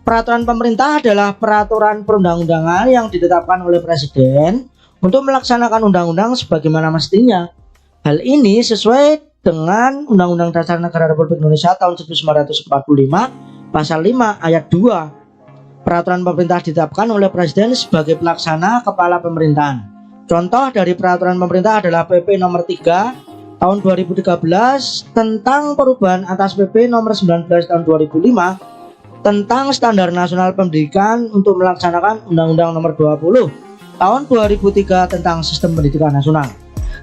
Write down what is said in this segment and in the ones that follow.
Peraturan pemerintah adalah peraturan perundang-undangan yang ditetapkan oleh Presiden untuk melaksanakan undang-undang sebagaimana mestinya. Hal ini sesuai dengan Undang-Undang Dasar Negara Republik Indonesia tahun 1945 Pasal 5 Ayat 2. Peraturan pemerintah ditetapkan oleh Presiden sebagai pelaksana kepala pemerintahan. Contoh dari peraturan pemerintah adalah PP nomor 3 tahun 2013 tentang perubahan atas PP nomor 19 tahun 2005 tentang Standar Nasional Pendidikan untuk melaksanakan Undang-Undang nomor 20 tahun 2003 tentang Sistem Pendidikan Nasional.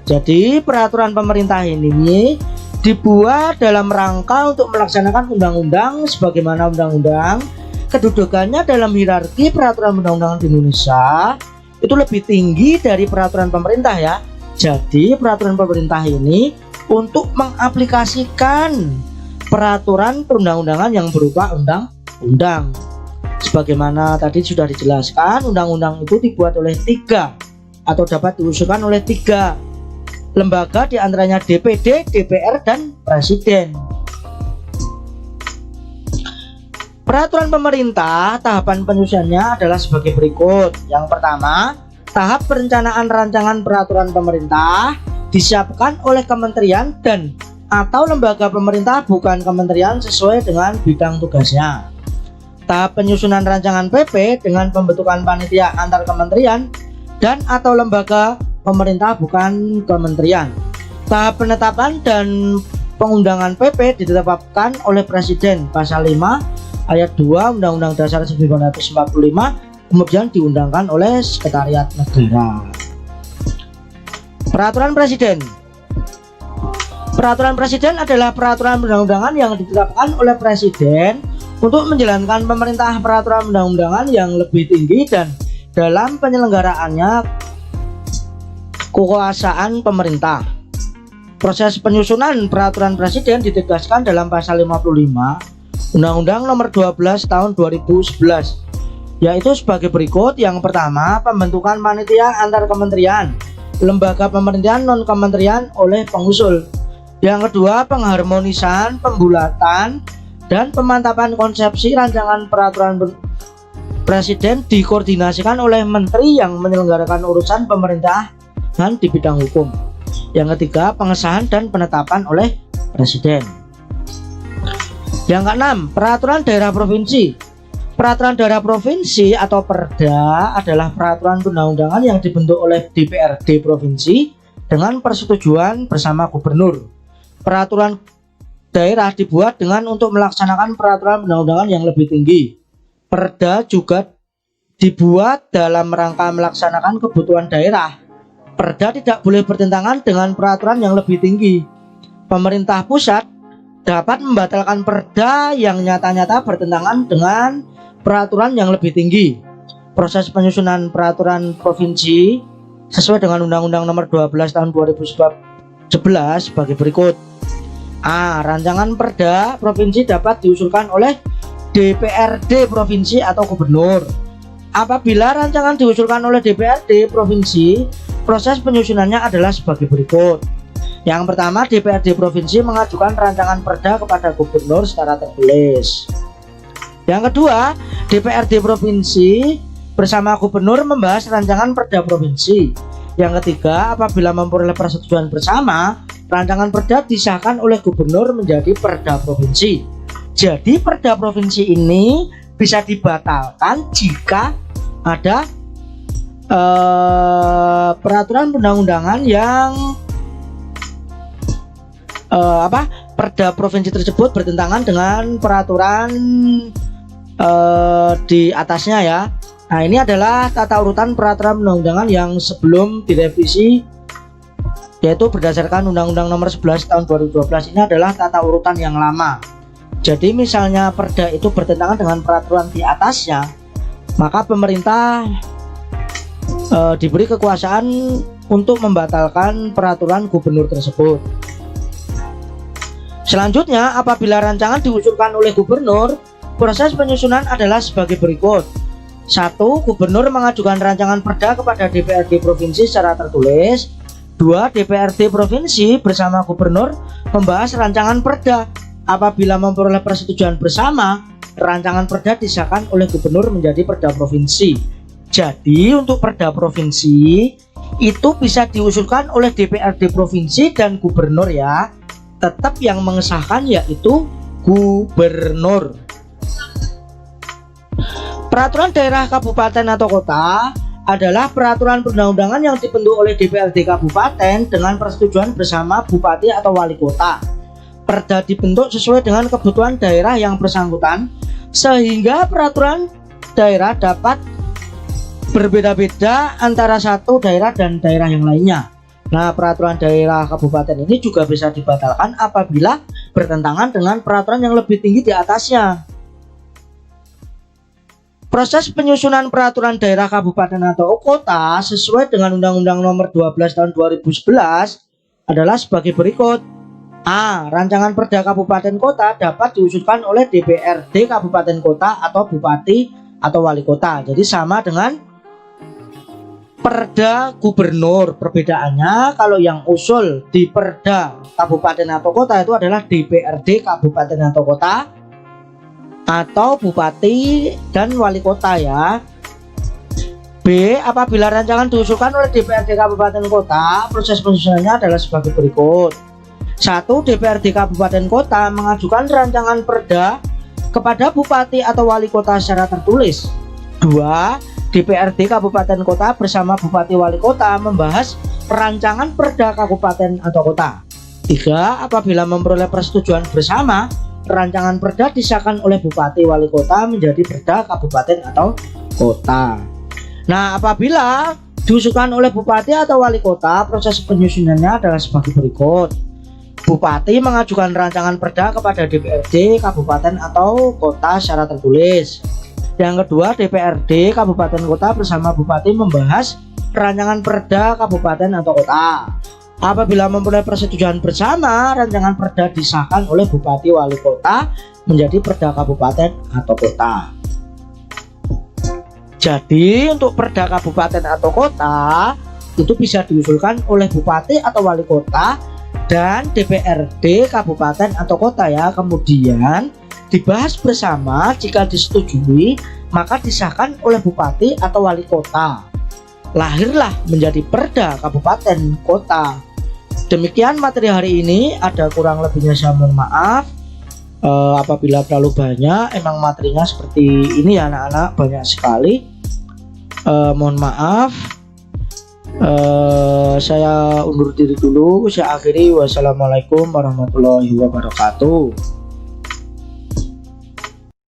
Jadi peraturan pemerintah ini dibuat dalam rangka untuk melaksanakan undang-undang sebagaimana undang-undang. Kedudukannya dalam hierarki peraturan undang-undangan di Indonesia itu lebih tinggi dari peraturan pemerintah ya. Jadi peraturan pemerintah ini untuk mengaplikasikan peraturan perundang-undangan yang berupa undang-undang. Sebagaimana tadi sudah dijelaskan, undang-undang itu dibuat oleh 3 atau dapat diusulkan oleh 3 lembaga, diantaranya DPD, DPR, dan Presiden. Peraturan pemerintah tahapan penyusunannya adalah sebagai berikut. Yang pertama, tahap perencanaan rancangan peraturan pemerintah disiapkan oleh kementerian dan atau lembaga pemerintah bukan kementerian sesuai dengan bidang tugasnya. Tahap penyusunan rancangan PP dengan pembentukan panitia antar kementerian dan atau lembaga pemerintah bukan kementerian. Tahap penetapan dan pengundangan PP ditetapkan oleh Presiden Pasal 5 Ayat 2 Undang-Undang Dasar 1945, kemudian diundangkan oleh Sekretariat Negara. Peraturan Presiden. Peraturan Presiden adalah peraturan perundang-undangan yang ditetapkan oleh Presiden untuk menjalankan pemerintah peraturan undang-undangan yang lebih tinggi dan dalam penyelenggaraannya kekuasaan pemerintah. Proses penyusunan peraturan Presiden ditegaskan dalam Pasal 55 Undang-Undang Nomor 12 Tahun 2011, yaitu sebagai berikut. Yang pertama, pembentukan panitia antar kementerian, lembaga pemerintahan non-kementerian oleh pengusul. Yang kedua, pengharmonisan, pembulatan, dan pemantapan konsepsi rancangan peraturan Presiden dikoordinasikan oleh menteri yang menyelenggarakan urusan pemerintahan di bidang hukum. Yang ketiga, pengesahan dan penetapan oleh Presiden. Yang keenam, peraturan daerah provinsi. Peraturan daerah provinsi atau Perda adalah peraturan perundang-undangan yang dibentuk oleh DPRD provinsi dengan persetujuan bersama gubernur. Peraturan daerah dibuat dengan untuk melaksanakan peraturan perundang-undangan yang lebih tinggi. Perda juga dibuat dalam rangka melaksanakan kebutuhan daerah. Perda tidak boleh bertentangan dengan peraturan yang lebih tinggi. Pemerintah pusat dapat membatalkan perda yang nyata-nyata bertentangan dengan peraturan yang lebih tinggi. Proses penyusunan peraturan provinsi sesuai dengan Undang-Undang Nomor 12 Tahun 2011 sebagai berikut. A. Rancangan perda provinsi dapat diusulkan oleh DPRD provinsi atau gubernur. Apabila rancangan diusulkan oleh DPRD provinsi, proses penyusunannya adalah sebagai berikut. Yang pertama, DPRD provinsi mengajukan rancangan perda kepada gubernur secara tertulis. Yang kedua, DPRD provinsi bersama gubernur membahas rancangan perda provinsi. Yang ketiga, apabila memperoleh persetujuan bersama, rancangan perda disahkan oleh gubernur menjadi perda provinsi. Jadi perda provinsi ini bisa dibatalkan jika ada peraturan perundang-undangan yang perda provinsi tersebut bertentangan dengan peraturan di atasnya ya. Nah, ini adalah tata urutan peraturan perundang-undangan yang sebelum direvisi, yaitu berdasarkan Undang-Undang Nomor 11 Tahun 2012. Ini adalah tata urutan yang lama. Jadi misalnya perda itu bertentangan dengan peraturan di atasnya, maka pemerintah diberi kekuasaan untuk membatalkan peraturan gubernur tersebut. Selanjutnya, apabila rancangan diusulkan oleh gubernur, proses penyusunan adalah sebagai berikut. 1. Gubernur mengajukan rancangan perda kepada DPRD provinsi secara tertulis. 2. DPRD provinsi bersama gubernur membahas rancangan perda. Apabila memperoleh persetujuan bersama, rancangan perda disahkan oleh gubernur menjadi perda provinsi. Jadi untuk perda provinsi itu bisa diusulkan oleh DPRD provinsi dan gubernur ya. Tetap yang mengesahkan yaitu gubernur. Peraturan daerah kabupaten atau kota adalah peraturan perundang-undangan yang dibentuk oleh DPRD kabupaten dengan persetujuan bersama bupati atau wali kota. Perda dibentuk sesuai dengan kebutuhan daerah yang bersangkutan, sehingga peraturan daerah dapat berbeda-beda antara satu daerah dan daerah yang lainnya. Nah, peraturan daerah kabupaten ini juga bisa dibatalkan apabila bertentangan dengan peraturan yang lebih tinggi di atasnya. Proses penyusunan peraturan daerah kabupaten atau kota sesuai dengan Undang-Undang Nomor 12 Tahun 2011 adalah sebagai berikut. A. Rancangan perda kabupaten kota dapat diusulkan oleh DPRD kabupaten kota atau bupati atau wali kota. Jadi sama dengan perda gubernur. Perbedaannya kalau yang usul di perda kabupaten atau kota itu adalah DPRD kabupaten atau kota atau bupati dan wali kota ya. B. Apabila rancangan diusulkan oleh DPRD kabupaten kota, proses penyusunannya adalah sebagai berikut. 1. DPRD kabupaten kota mengajukan rancangan perda kepada bupati atau wali kota secara tertulis. 2. DPRD kabupaten kota bersama bupati wali kota membahas perancangan perda kabupaten atau kota. 3. Apabila memperoleh persetujuan bersama, rancangan perda disahkan oleh bupati wali kota menjadi perda kabupaten atau kota. Nah, apabila diusulkan oleh bupati atau wali kota, proses penyusunannya adalah sebagai berikut. Bupati mengajukan rancangan perda kepada DPRD kabupaten atau kota secara tertulis. Yang kedua, DPRD kabupaten kota bersama bupati membahas rancangan perda kabupaten atau kota. Apabila memperoleh persetujuan bersama, rancangan perda disahkan oleh bupati wali kota menjadi perda kabupaten atau kota. Jadi untuk perda kabupaten atau kota itu bisa diusulkan oleh bupati atau wali kota dan DPRD kabupaten atau kota ya. Kemudian dibahas bersama, jika disetujui maka disahkan oleh bupati atau wali kota. Lahirlah menjadi perda kabupaten kota. Demikian materi hari ini, ada kurang lebihnya saya mohon maaf. Apabila terlalu banyak, emang materinya seperti ini ya anak-anak, banyak sekali. Mohon maaf. Saya undur diri dulu. Saya akhiri. Wassalamualaikum warahmatullahi wabarakatuh.